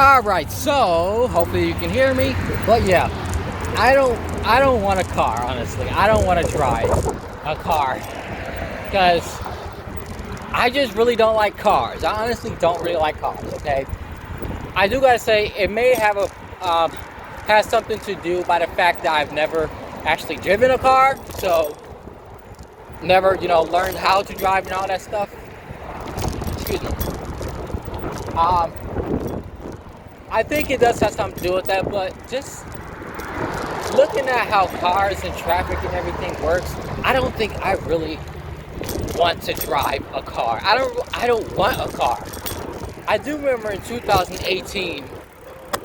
Alright, so hopefully you can hear me. But yeah, I don't want a car, honestly. I don't want to drive a car. Because I just really don't like cars. I honestly don't really like cars, okay? I do gotta say, it may have has something to do by the fact that I've never actually driven a car. So, never, learned how to drive and all that stuff. Excuse me. I think it does have something to do with that, but just looking at how cars and traffic and everything works, I don't think I really want to drive a car. I don't want a car. I do remember in 2018,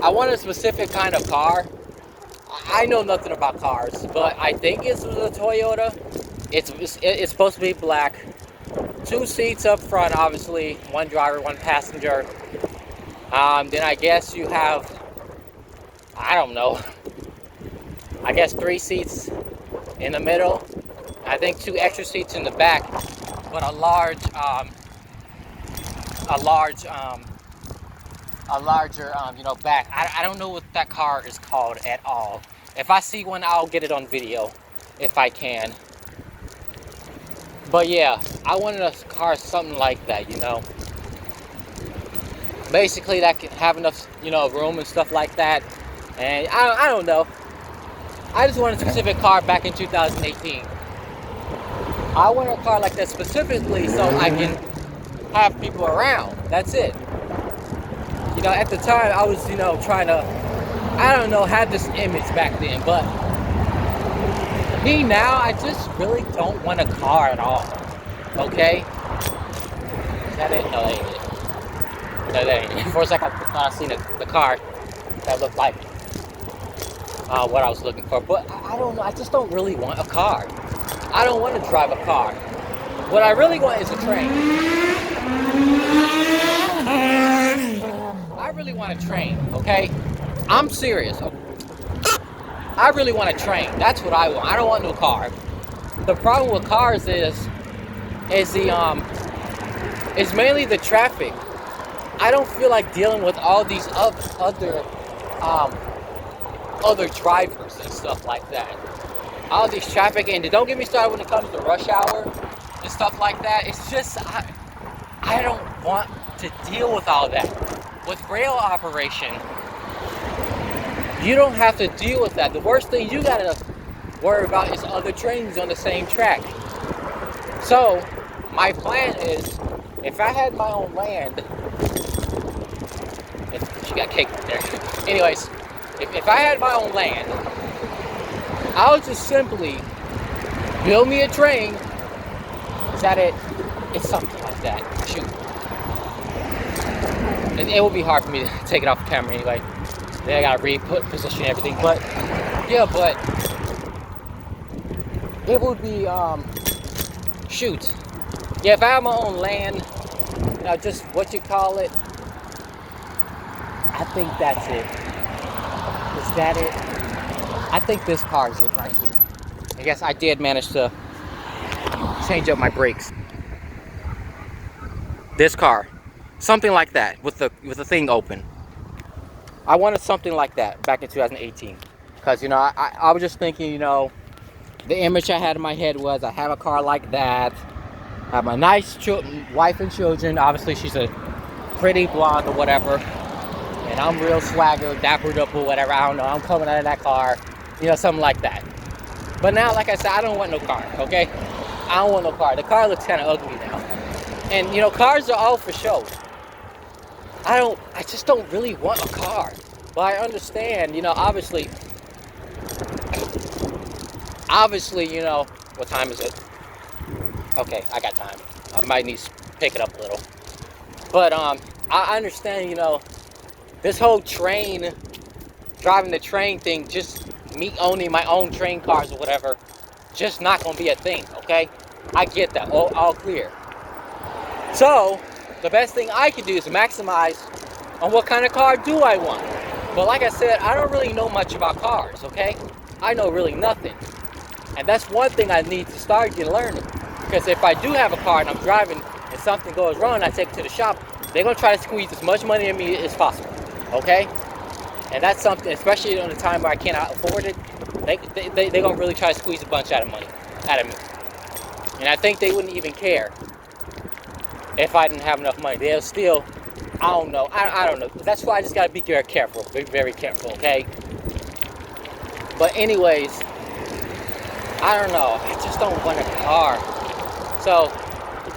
I want a specific kind of car. I know nothing about cars, but I think it was a Toyota. It's supposed to be black. 2 seats up front, obviously. 1 driver, 1 passenger. Then I guess you have, I don't know, I guess 3 seats in the middle. I think 2 extra seats in the back, but a larger, back. I don't know what that car is called at all. If I see one, I'll get it on video, if I can. But yeah, I wanted a car something like that, Basically, that can have enough, room and stuff like that. And I don't know. I just wanted a specific car back in 2018. I wanted a car like that specifically so I can have people around. That's it. At the time, I was, trying to, have this image back then. But me now, I just really don't want a car at all. Okay? Is that it? No, that ain't it. No, that ain't it. For a second, I seen the car that looked like what I was looking for. But I don't know. I just don't really want a car. I don't want to drive a car. What I really want is a train. I really want a train, okay? I'm serious. I really want a train. That's what I want. I don't want no car. The problem with cars is mainly the traffic. I don't feel like dealing with all these other drivers and stuff like that. All these traffic, and don't get me started when it comes to rush hour and stuff like that. It's just I don't want to deal with all that. With rail operation, you don't have to deal with that. The worst thing you gotta worry about is other trains on the same track. So my plan is, if I had my own land, she got cake there. Anyways, if I had my own land, I would just simply build me a train. Is that it? It's something like that. Shoot. It would be hard for me to take it off the camera anyway. Then I gotta re-put position and everything. But yeah, it would be shoot. Yeah, if I had my own land, just what you call it. I think that's it. Is that it? I think this car is it right here. I guess I did manage to change up my brakes. This car, something like that, with the thing open. I wanted something like that back in 2018, because I was just thinking, the image I had in my head was I have a car like that. I have my nice wife and children. Obviously, she's a pretty blonde or whatever. And I'm real swagger, dappered up or whatever. I don't know. I'm coming out of that car. Something like that. But now, like I said, I don't want no car, okay? I don't want no car. The car looks kind of ugly now. And, cars are all for show. I just don't really want a car. But I understand, obviously, what time is it? Okay, I got time. I might need to pick it up a little. But, I understand, this whole driving the train thing, just me owning my own train cars or whatever, just not going to be a thing, okay? I get that, all clear. So, the best thing I can do is maximize on what kind of car do I want. But like I said, I don't really know much about cars, okay? I know really nothing. And that's one thing I need to start learning. Because if I do have a car and I'm driving and something goes wrong and I take it to the shop, they're going to try to squeeze as much money in me as possible. okay? And that's something, especially in a time where I cannot afford it, they're gonna really try to squeeze a bunch out of me. And I think they wouldn't even care if I didn't have enough money. They'll still, I don't know. I don't know. That's why I just gotta be very careful. Be very careful, okay? But anyways, I don't know. I just don't want a car. So,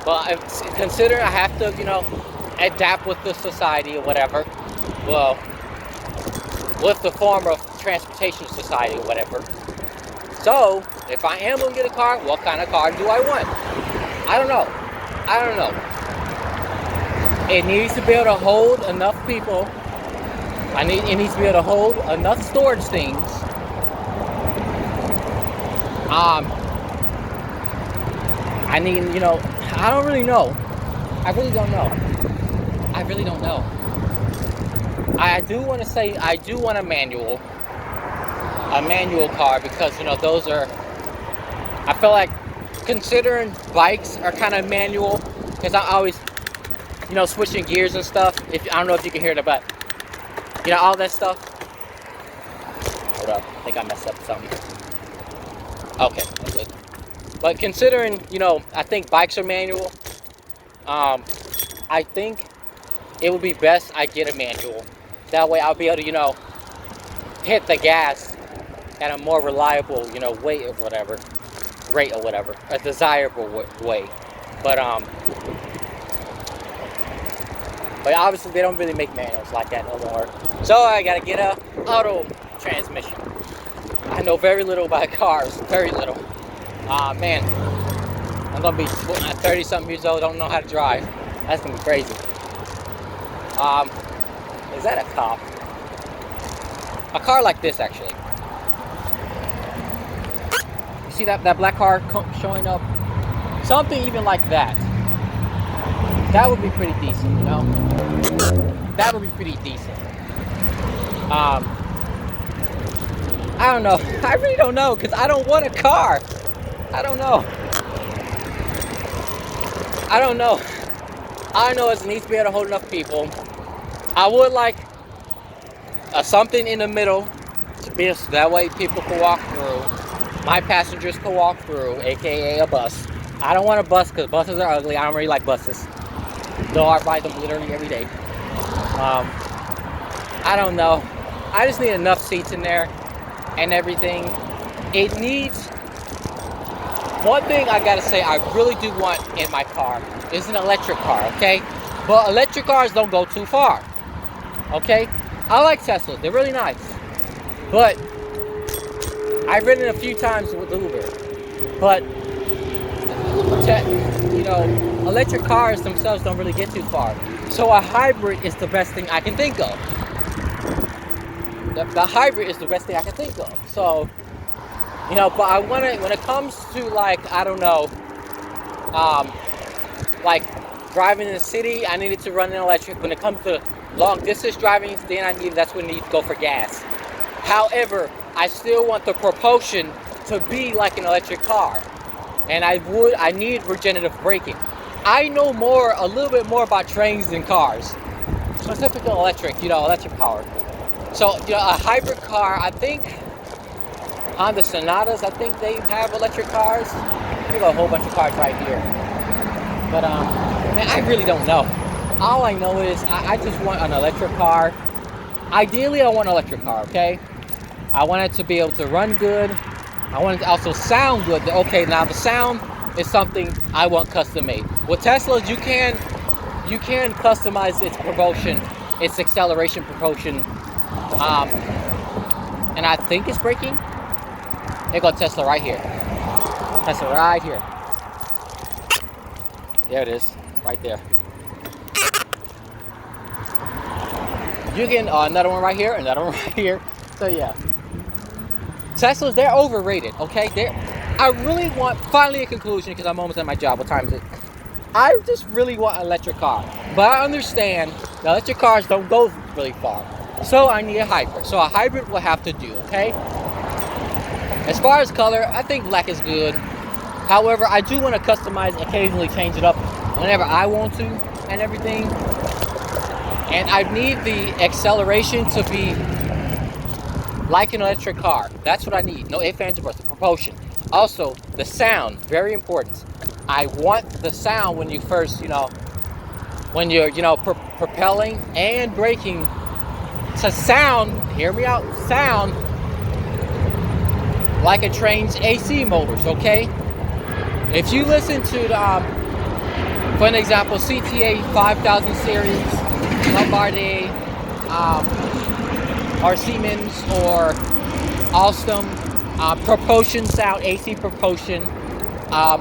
but considering I have to, adapt with the society or whatever, well, with the form of transportation society or whatever. So, if I am gonna get a car, what kind of car do I want? I don't know. It needs to be able to hold enough people. It needs to be able to hold enough storage things. I need, I don't really know. I really don't know. I do want to say I do want a manual car, because those are, I feel like, considering bikes are kind of manual, because I always switching gears and stuff. I don't know if you can hear it, but all that stuff. Hold up, I think I messed up something. Okay, I'm good. But considering I think bikes are manual, I think it would be best I get a manual. That way I'll be able to hit the gas at a more reliable rate or whatever, a desirable way. But obviously they don't really make manuals like that no more. So I gotta get a auto transmission. I know very little about cars, very little. Man, I'm gonna be 30-something years old, don't know how to drive. That's gonna be crazy. Is that a cop? A car like this, actually. You see that black car showing up? Something even like that. That would be pretty decent, That would be pretty decent. I don't know. I really don't know, because I don't want a car. I don't know. All I know is it needs to be able to hold enough people. I would like something in the middle, to be so that way people can walk through. My passengers can walk through, aka a bus. I don't want a bus because buses are ugly. I don't really like buses, though I ride them literally every day. I don't know. I just need enough seats in there and everything. It needs. One thing I gotta say I really do want in my car is an electric car, okay? But electric cars don't go too far, okay? I like Teslas, they're really nice. But I've ridden a few times with Uber. But, electric cars themselves don't really get too far. So a hybrid is the best thing I can think of. The hybrid is the best thing I can think of. So, but I want to, when it comes to like driving in the city, I needed to run an electric. When it comes to long distance driving, then that's when I need to go for gas. However, I still want the propulsion to be like an electric car. And I need regenerative braking. I know a little bit more about trains than cars. Specifically electric, electric power. So, a hybrid car, I think, Honda Sonatas, I think they have electric cars. We got a whole bunch of cars right here. But, man, I really don't know. All I know is I just want an electric car. Ideally, I want an electric car, okay? I want it to be able to run good. I want it to also sound good. Okay, now the sound is something I want custom made. With Teslas, you can customize its propulsion, its acceleration propulsion. And I think it's braking. There go Tesla right here. Tesla right here. There it is, right there. You can another one right here, another one right here. So yeah, Teslas, they're overrated. Okay, I really want, finally a conclusion, because I'm almost at my job. What time is it? I just really want an electric car, but I understand the electric cars don't go really far. So I need a hybrid. So a hybrid will have to do, okay? As far as color, I think black is good. However, I do want to customize, occasionally change it up whenever I want to and everything. And I need the acceleration to be like an electric car. That's what I need. No ifs, ands, or buts. The propulsion. Also, the sound, very important. I want the sound when you first, when you're, propelling and braking to sound, hear me out, sound like a train's AC motors, okay? If you listen to the, for an example, CTA 5000 series, Bombardier, or Siemens, or Alstom, propulsion sound, AC propulsion,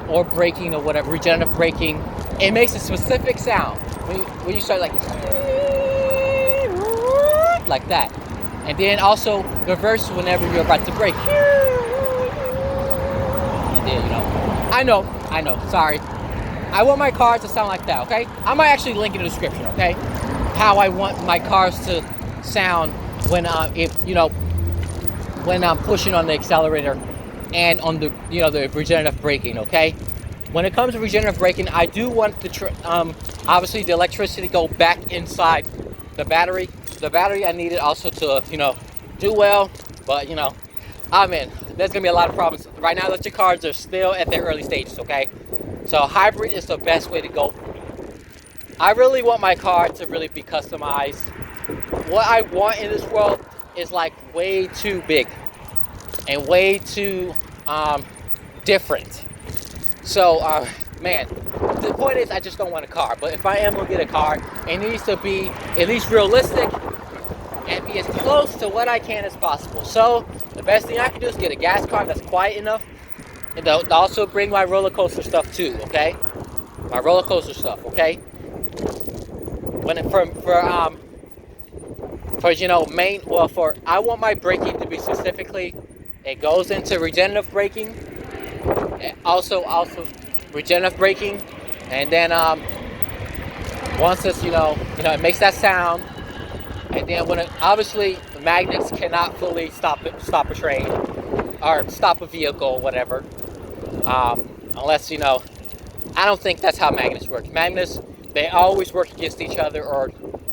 or braking or whatever, regenerative braking, it makes a specific sound. When you start like that. And then also reverse whenever you're about to brake. And then, I know, sorry. I want my cars to sound like that, okay? I might actually link in the description, okay? How I want my cars to sound when when I'm pushing on the accelerator and on the the regenerative braking, okay? When it comes to regenerative braking, I do want the obviously the electricity to go back inside the battery. The battery I need it also to do well, but there's gonna be a lot of problems. Right now, electric cars are still at their early stages, okay? So hybrid is the best way to go. I really want my car to really be customized. What I want in this world is like way too big and way too different. So man, the point is I just don't want a car. But if I am gonna get a car, it needs to be at least realistic and be as close to what I can as possible. So the best thing I can do is get a gas car that's quiet enough, and they'll also bring my roller coaster stuff too, okay? My roller coaster stuff, okay? When it, I want my braking to be specifically, it goes into regenerative braking, also regenerative braking, and then once it's it makes that sound. And then when obviously the magnets cannot fully stop a train or stop a vehicle or whatever, unless I don't think that's how magnets work. Magnets, they always work against each other or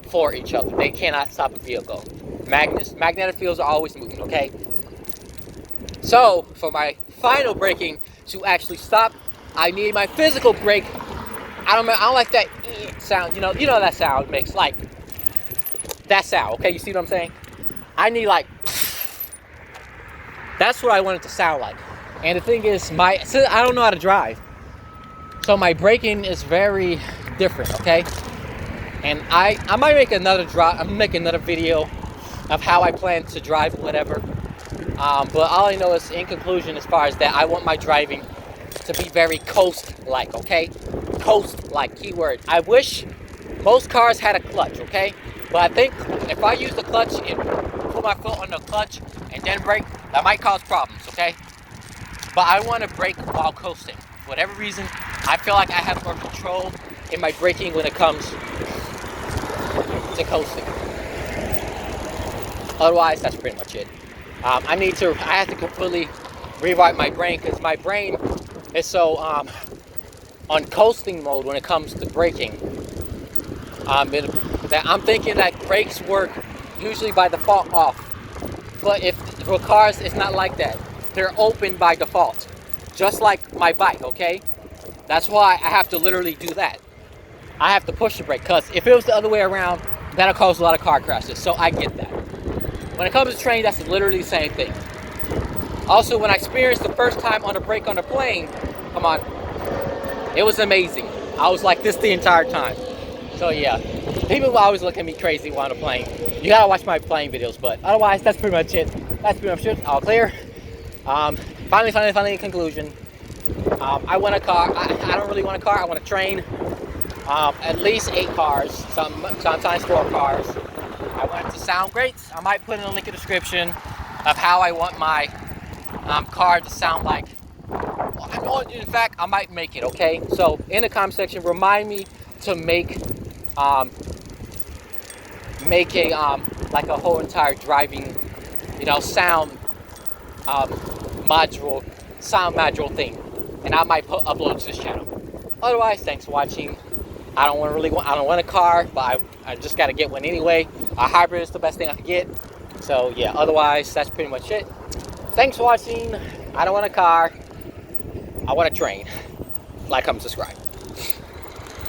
for each other. They cannot stop a vehicle. Magnetic fields are always moving. Okay. So for my final braking to actually stop, I need my physical brake. I don't like that sound. You know that sound makes like. That sound, okay? You see what I'm saying? I need like, that's what I want it to sound like. And the thing is, I don't know how to drive, so my braking is very different, okay? And I might make another video of how I plan to drive, whatever. But all I know is, in conclusion, as far as that, I want my driving to be very coast-like, okay? Coast-like, keyword. I wish most cars had a clutch, okay? But I think if I use the clutch and put my foot on the clutch and then brake, that might cause problems, okay? But I want to brake while coasting. For whatever reason, I feel like I have more control in my braking when it comes to coasting. Otherwise, that's pretty much it. I have to completely rewrite my brain, because my brain is so on coasting mode when it comes to braking. That I'm thinking that brakes work usually by default off, but for cars it's not like that. They're open by default, just like my bike, okay? That's why I have to literally do that. I have to push the brake, because if it was the other way around, that'll cause a lot of car crashes. So I get that. When it comes to train, that's literally the same thing. Also, when I experienced the first time on a brake on a plane, come on, it was amazing. I was like this the entire time. So yeah, people always look at me crazy while on a plane. You gotta watch my plane videos, but otherwise, that's pretty much it. That's pretty much it. All clear. Finally, in conclusion, I want a car. I don't really want a car. I want a train. At least 8 cars, sometimes 4 cars. I want it to sound great. I might put in a link in the description of how I want my car to sound like. In fact, I might make it, okay? So in the comment section, remind me to make a like a whole entire driving, sound module thing, and I might upload to this channel. Otherwise, thanks for watching. I don't want a car, but I just got to get one anyway. A hybrid is the best thing I could get. So yeah, otherwise that's pretty much it. Thanks for watching. I don't want a car. I want a train. Like, comment, subscribe.